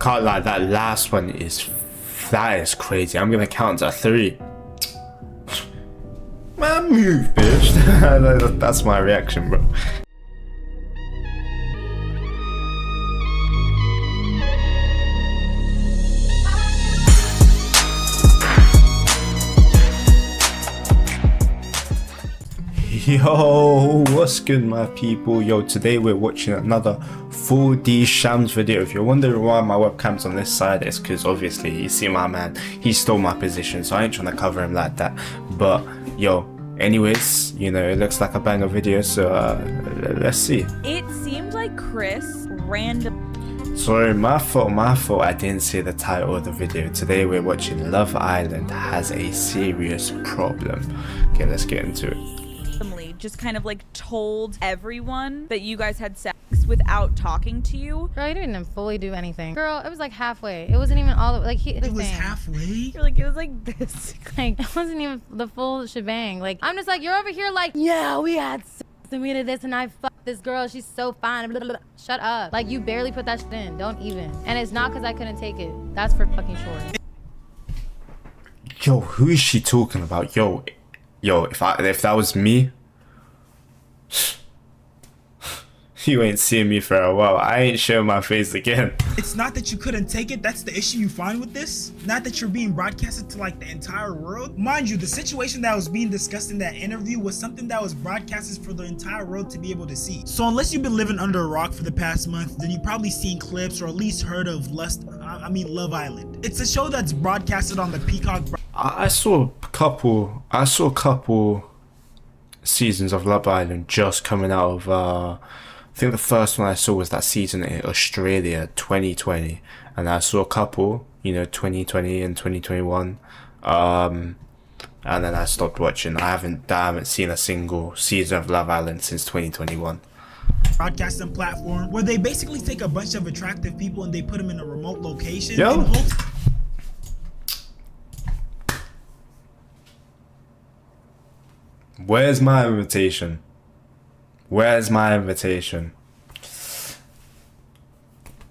Can't lie, that last one is crazy. I'm gonna count to 3. Man, move, bitch. That's my reaction, bro. Yo, what's good, my people? Yo, today we're watching another 4D Shams video. If you're wondering why my webcam's on this side, it's because obviously you see my man, he stole my position, so I ain't trying to cover him like that. But yo, anyways, you know, it looks like a banger video, so let's see. It seemed like Chris random. Sorry, my fault, I didn't see the title of the video. Today we're watching Love Island Has a Serious Problem. Okay, let's get into it. Just kind of like told everyone that you guys had sex without talking to you. Girl, you didn't even fully do anything. Girl, it was like halfway. It wasn't even all the like it was halfway. You're like, it was like this. Like it wasn't even the full shebang. Like I'm just like, you're over here like, yeah, we had sex and we did this and I fucked this girl. She's so fine. Blah, blah, blah. Shut up. Like you barely put that shit in. Don't even. And it's not because I couldn't take it. That's for fucking sure. Yo, who is she talking about? Yo, if that was me. You ain't seeing me for a while. I ain't showing my face again. It's not that you couldn't take it. That's the issue you find with this. Not that you're being broadcasted to like the entire world. Mind you, the situation that was being discussed in that interview was something that was broadcasted for the entire world to be able to see. So unless you've been living under a rock for the past month, then you've probably seen clips or at least heard of Love Island. It's a show that's broadcasted on the Peacock. I saw a couple seasons of Love Island just coming out of I think the first one I saw was that season in Australia 2020, and I saw a couple, you know, 2020 and 2021, and then I stopped watching. I haven't seen a single season of Love Island since 2021. Broadcasting platform where they basically take a bunch of attractive people and they put them in a remote location. Yo. Where's my invitation? Where's my invitation?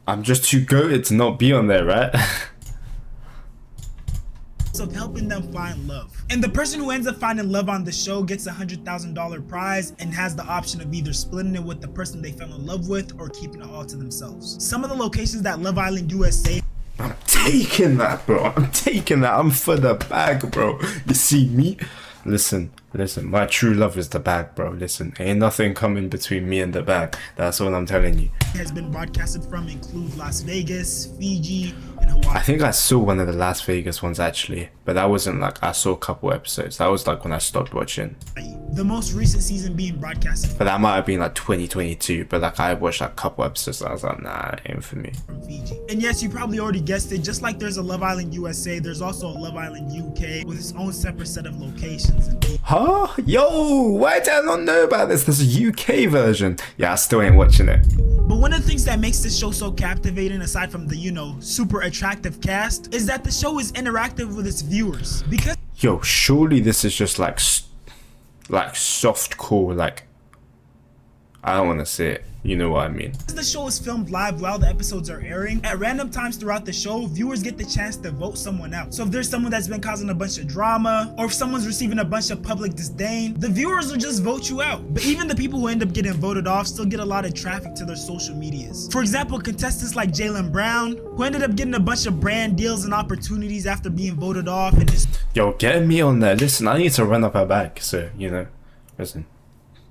I'm just too goated to not be on there, right? Of helping them find love. And the person who ends up finding love on the show gets a $100,000 prize and has the option of either splitting it with the person they fell in love with or keeping it all to themselves. Some of the locations that Love Island USA. I'm taking that, bro. I'm taking that. I'm for the bag, bro. You see me? Listen, my true love is the bag, bro. Listen, ain't nothing coming between me and the bag. That's all I'm telling you. Has been broadcasted from include Las Vegas, Fiji, and Hawaii. I think I saw one of the Las Vegas ones actually, but that wasn't like, I saw a couple episodes. That was like when I stopped watching. The most recent season being broadcasted. But that might have been like 2022, but like I watched like a couple episodes and I was like, nah, it ain't for me. From Fiji. And yes, you probably already guessed it, just like there's a Love Island USA, there's also a Love Island UK with its own separate set of locations. Huh? Yo, why did I not know about this? There's a UK version. Yeah, I still ain't watching it. But one of the things that makes this show so captivating, aside from the, you know, super attractive cast, is that the show is interactive with its viewers. Because yo, surely this is just like soft core, like I don't want to say it. You know what I mean. The show is filmed live while the episodes are airing. At random times throughout the show, viewers get the chance to vote someone out. So if there's someone that's been causing a bunch of drama, or if someone's receiving a bunch of public disdain, the viewers will just vote you out. But even the people who end up getting voted off still get a lot of traffic to their social medias. For example, contestants like Jalen Brown, who ended up getting a bunch of brand deals and opportunities after being voted off. And yo, get me on there. Listen, I need to run up her back, so you know, listen,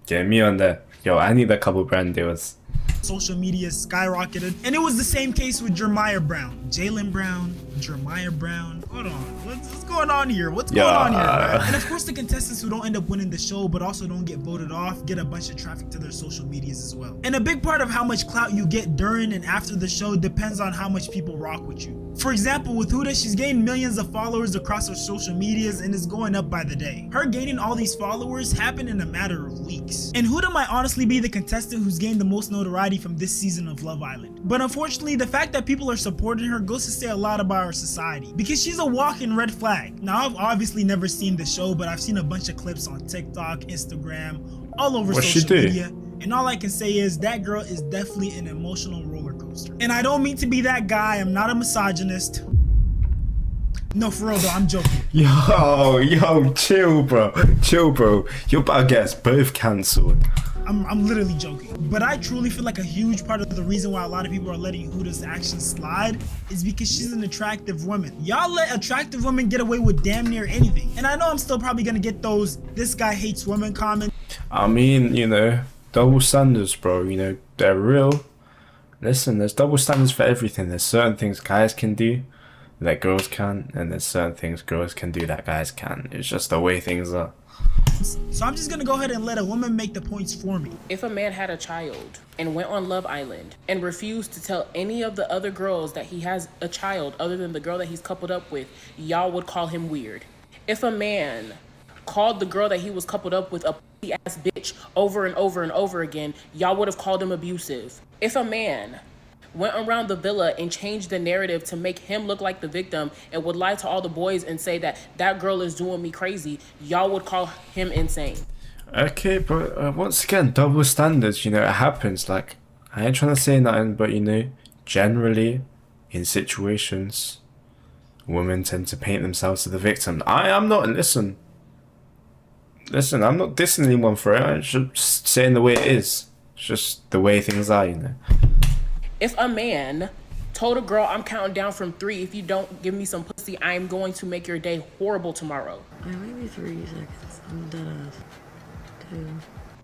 get me on there. Yo, I need a couple brand deals. Social media skyrocketed, and it was the same case with Jeremiah Brown. Jalen Brown, Jeremiah Brown. Hold on, what's going on here? What's going on here, man? And of course, the contestants who don't end up winning the show but also don't get voted off get a bunch of traffic to their social medias as well. And a big part of how much clout you get during and after the show depends on how much people rock with you. For example, with Huda, she's gained millions of followers across her social medias and is going up by the day. Her gaining all these followers happened in a matter of weeks. And Huda might honestly be the contestant who's gained the most notoriety from this season of Love Island. But unfortunately, the fact that people are supporting her goes to say a lot about our society, because she's a walking red flag. Now, I've obviously never seen the show, but I've seen a bunch of clips on TikTok, Instagram, all over social media. And all I can say is that girl is definitely an emotional roller coaster. poster. And I don't mean to be that guy. I'm not a misogynist. No, for real though, I'm joking. Yo, chill, bro. Chill, bro. You're about to get us both cancelled. I'm literally joking. But I truly feel like a huge part of the reason why a lot of people are letting Huda's actions slide is because she's an attractive woman. Y'all let attractive women get away with damn near anything. And I know I'm still probably gonna get those "this guy hates women" comments. I mean, you know, double standards, bro. You know, they're real. Listen, there's double standards for everything. There's certain things guys can do that girls can, and there's certain things girls can do that guys can. It's just the way things are. So I'm just gonna go ahead and let a woman make the points for me. If a man had a child and went on Love Island and refused to tell any of the other girls that he has a child other than the girl that he's coupled up with, y'all would call him weird. If a man called the girl that he was coupled up with a ass bitch over and over and over again, y'all would have called him abusive. If a man went around the villa and changed the narrative to make him look like the victim and would lie to all the boys and say that that girl is doing me crazy, y'all would call him insane. Okay, but once again, double standards, you know, it happens. Like, I ain't trying to say nothing, but you know, generally, in situations, women tend to paint themselves as the victim. I'm not, listen, I'm not dissing anyone for it. I'm just saying the way it is. It's just the way things are, you know. If a man told a girl, I'm counting down from 3, if you don't give me some pussy, I'm going to make your day horrible tomorrow. Yeah, maybe 3 seconds. I'm dead ass. 2.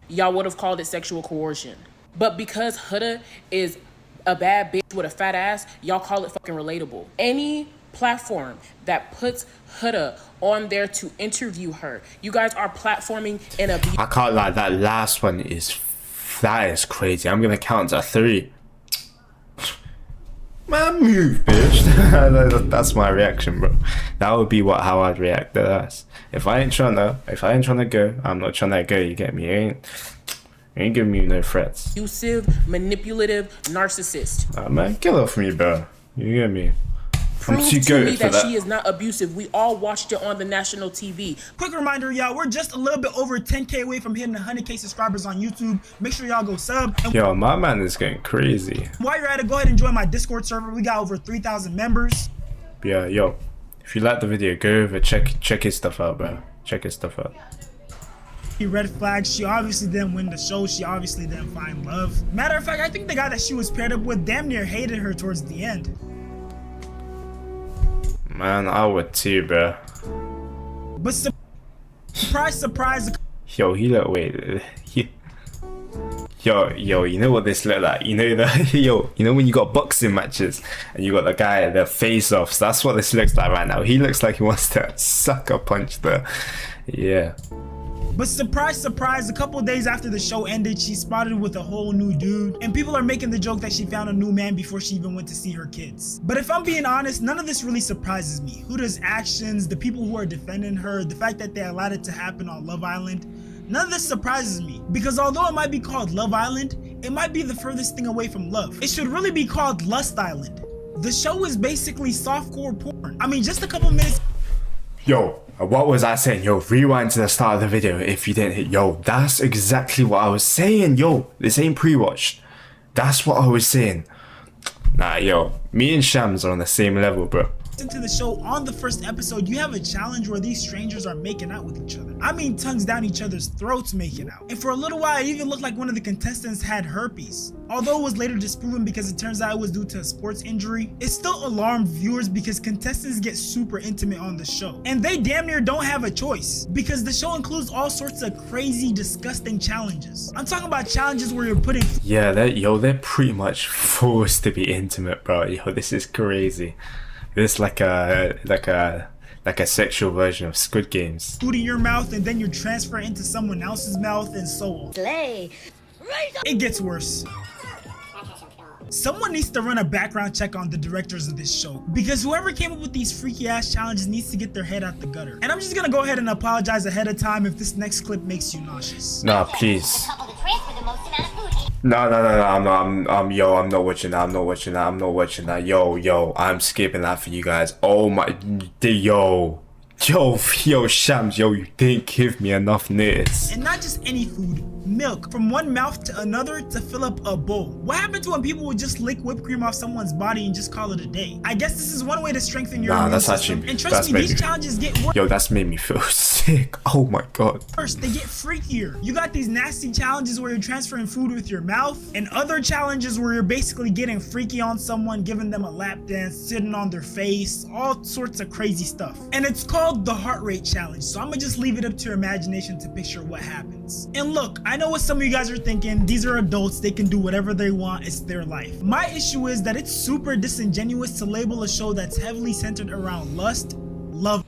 Y'all would have called it sexual coercion. But because Huda is a bad bitch with a fat ass, y'all call it fucking relatable. Any platform that puts Huda on there to interview her, you guys are platforming an abuse. I can't lie, that last one is crazy. I'm gonna count to 3. Man, move, bitch. That's my reaction, bro. That would be how I'd react to that. If I ain't trying to go, I'm not trying to go. You get me? You ain't giving me no threats. Abusive, manipulative, narcissist. Man, get off me, bro. You get me? Prove to me that she is not abusive. We all watched it on the national TV. Quick reminder, y'all, we're just a little bit over 10K away from hitting 100K subscribers on YouTube. Make sure y'all go sub. And yo, my man is going crazy. while you're at it, go ahead and join my Discord server. We got over 3,000 members. Yeah, yo, if you like the video, go over, check his stuff out, bro. Check his stuff out. Red flag. She obviously didn't win the show. She obviously didn't find love. Matter of fact, I think the guy that she was paired up with damn near hated her towards the end. Man, I would too, bro. But surprise, surprise. Yo, he look, wait. Yo, you know what this look like? You know that, you know when you got boxing matches and you got the guy at the face-offs? That's what this looks like right now. He looks like he wants to sucker punch the, yeah. But surprise, surprise, a couple days after the show ended, she spotted with a whole new dude. And people are making the joke that she found a new man before she even went to see her kids. But if I'm being honest, none of this really surprises me. Huda's actions, the people who are defending her, the fact that they allowed it to happen on Love Island, none of this surprises me. Because although it might be called Love Island, it might be the furthest thing away from love. It should really be called Lust Island. The show is basically softcore porn. I mean, just a couple minutes. Yo, what was I saying? Yo, rewind to the start of the video if you didn't hit. Yo, that's exactly what I was saying. Yo, this ain't pre-watched. That's what I was saying. Nah, yo, me and Shams are on the same level, bro. Into the show, on the first episode, you have a challenge where these strangers are making out with each other. I mean, tongues down each other's throats making out. And for a little while, it even looked like one of the contestants had herpes. Although it was later disproven because it turns out it was due to a sports injury, it still alarmed viewers because contestants get super intimate on the show. And they damn near don't have a choice because the show includes all sorts of crazy, disgusting challenges. I'm talking about challenges where you're putting... Yeah, they're pretty much forced to be intimate, bro. Yo, this is crazy. This like a sexual version of Squid Games. Food in your mouth and then you transfer it into someone else's mouth and so on. Slay. It gets worse. Someone needs to run a background check on the directors of this show because whoever came up with these freaky ass challenges needs to get their head out the gutter. And I'm just gonna go ahead and apologize ahead of time if this next clip makes you nauseous. Nah, please. No, I'm not watching that. Yo, I'm skipping that for you guys. Oh my, yo, Shams, yo, you didn't give me enough notice. And not just any food, milk from one mouth to another to fill up a bowl. What happened to when people would just lick whipped cream off someone's body and just call it a day? I guess this is one way to strengthen your immune system. And trust me, these challenges get worse. Yo, that's made me feel sick. Oh my god. First, they get freakier. You got these nasty challenges where you're transferring food with your mouth, and other challenges where you're basically getting freaky on someone, giving them a lap dance, sitting on their face, all sorts of crazy stuff. And it's called the heart rate challenge, so I'm gonna just leave it up to your imagination to picture what happens. And look, I know what some of you guys are thinking. These are adults, they can do whatever they want, it's their life. My issue is that it's super disingenuous to label a show that's heavily centered around lust, love,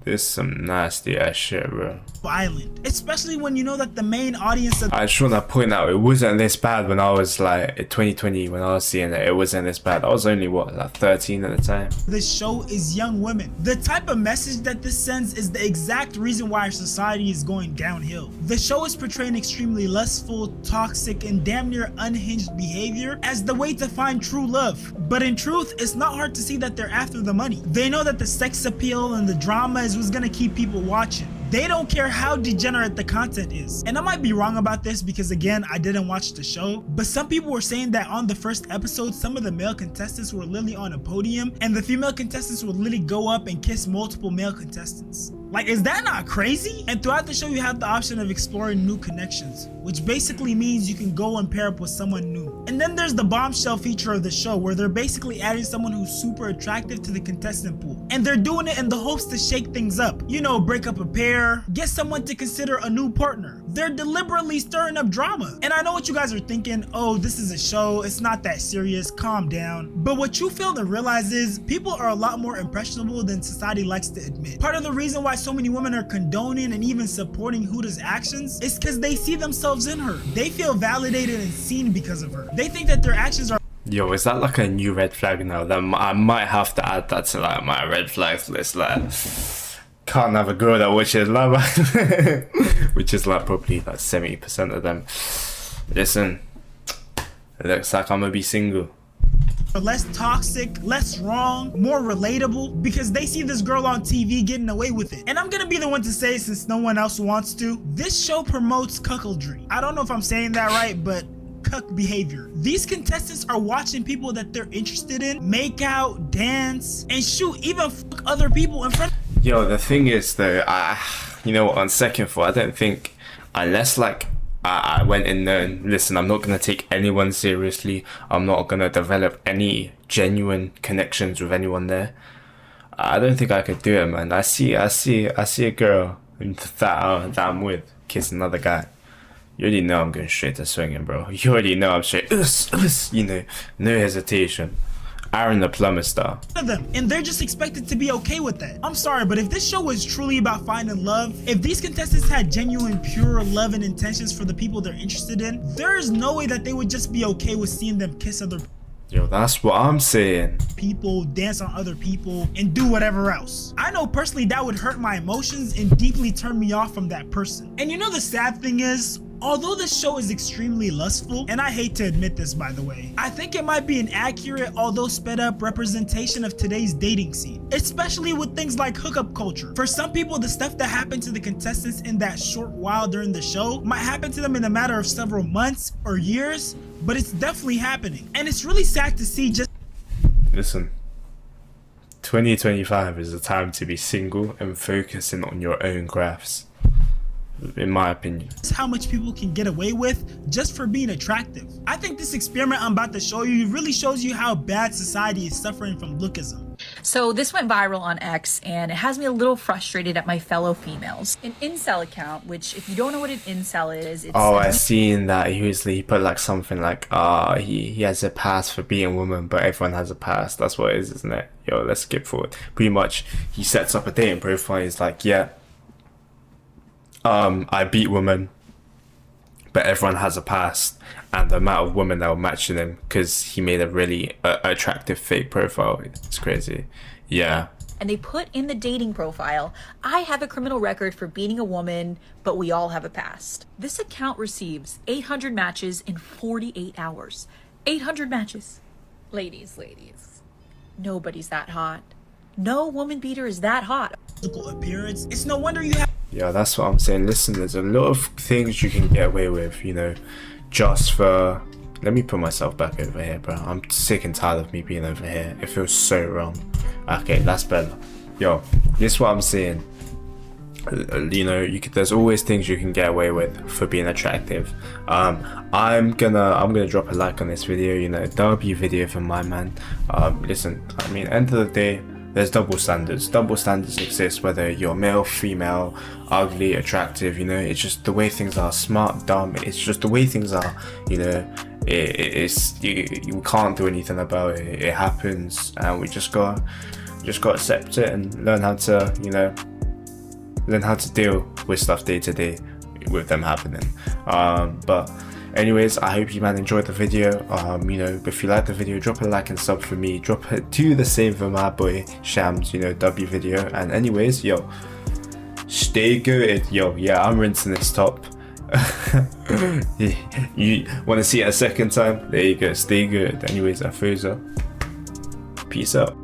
This is some nasty ass shit, bro. Island, especially when you know that the main audience of I just want to point out, it wasn't this bad when I was like, in 2020, when I was seeing it, it wasn't this bad. I was only, what, like 13 at the time? this show is young women. The type of message that this sends is the exact reason why our society is going downhill. The show is portraying extremely lustful, toxic, and damn near unhinged behavior as the way to find true love. But in truth, it's not hard to see that they're after the money. They know that the sex appeal and the drama is what's gonna keep people watching. They don't care how degenerate the content is. And I might be wrong about this because again, I didn't watch the show, but some people were saying that on the first episode, some of the male contestants were literally on a podium and the female contestants would literally go up and kiss multiple male contestants. Like, is that not crazy? And throughout the show, you have the option of exploring new connections, which basically means you can go and pair up with someone new. And then there's the bombshell feature of the show where they're basically adding someone who's super attractive to the contestant pool. And they're doing it in the hopes to shake things up. You know, break up a pair, get someone to consider a new partner. They're deliberately stirring up drama. And I know what you guys are thinking, oh, this is a show, it's not that serious, calm down. But what you fail to realize is people are a lot more impressionable than society likes to admit. Part of the reason why so many women are condoning and even supporting Huda's actions is because they see themselves in her. They feel validated and seen because of her. They think that their actions are Yo, is that like a new red flag now? That I might have to add that to like my red flags list. Like, can't have a girl that watches Love Island, which is like probably like 70% of them. Listen, it looks like I'm gonna be single. less toxic, less wrong, more relatable because they see this girl on TV getting away with it. And I'm gonna be the one to say, since no one else wants to, this show promotes cuckoldry. I don't know if I'm saying that right, but cuck behavior. These contestants are watching people that they're interested in make out, dance, and shoot, even fuck other people in front. Yo, the thing is though, you know what, on second thought, I don't think, unless like I went in there and listen, I'm not gonna take anyone seriously, I'm not gonna develop any genuine connections with anyone there, I don't think I could do it, man. I see a girl that I'm with kiss another guy, you already know I'm going straight to swinging, bro. You already know I'm straight, you know, no hesitation. Aaron the plumber style. Them, and they're just expected to be okay with that. I'm sorry, but if this show was truly about finding love, if these contestants had genuine, pure love and intentions for the people they're interested in, there is no way that they would just be okay with seeing them kiss other Yo, that's what I'm saying. people, dance on other people, and do whatever else. I know personally that would hurt my emotions and deeply turn me off from that person. And you know the sad thing is, although this show is extremely lustful, and I hate to admit this by the way, I think it might be an accurate, although sped up representation of today's dating scene, especially with things like hookup culture. For some people, the stuff that happened to the contestants in that short while during the show might happen to them in a matter of several months or years, but it's definitely happening. And it's really sad to see just Listen, 2025 is the time to be single and focusing on your own crafts, in my opinion. how much people can get away with just for being attractive. I think this experiment I'm about to show you really shows you how bad society is suffering from lookism. So this went viral on X, and it has me a little frustrated at my fellow females. An incel account, which if you don't know what an incel is, it's I seen that he put like something like he has a pass for being a woman, but everyone has a pass. That's what it is, isn't it? Yo, let's skip forward. Pretty much he sets up a dating profile. He's like, yeah, I beat women, but everyone has a past, and the amount of women that were matching him because he made a really attractive fake profile. It's crazy. Yeah. and they put in the dating profile, I have a criminal record for beating a woman, but we all have a past. This account receives 800 matches in 48 hours. 800 matches. Ladies, nobody's that hot. No woman beater is that hot. Physical appearance. It's no wonder you have Yeah, that's what I'm saying. Listen, there's a lot of things you can get away with, you know, just for... Let me put myself back over here, bro. I'm sick and tired of me being over here. It feels so wrong. Okay, that's better. Yo, this is what I'm saying. You know, there's always things you can get away with for being attractive. I'm gonna drop a like on this video, you know, W video for my man. Listen, I mean, end of the day, there's double standards. Double standards exist whether you're male, female, ugly, attractive, you know. It's just the way things are. Smart, dumb, it's just the way things are, you know. You can't do anything about it. It happens, and we just gotta accept it and learn how to, you know, learn how to deal with stuff day to day with them happening. But anyways, I hope you man enjoyed the video. You know, if you like the video, drop a like and sub for me. Do the same for my boy Shams, you know, W video. And anyways, yo, stay good. Yo, yeah, I'm rinsing this top. You want to see it a second time? There you go. Stay good. Anyways, Afusa. Peace out.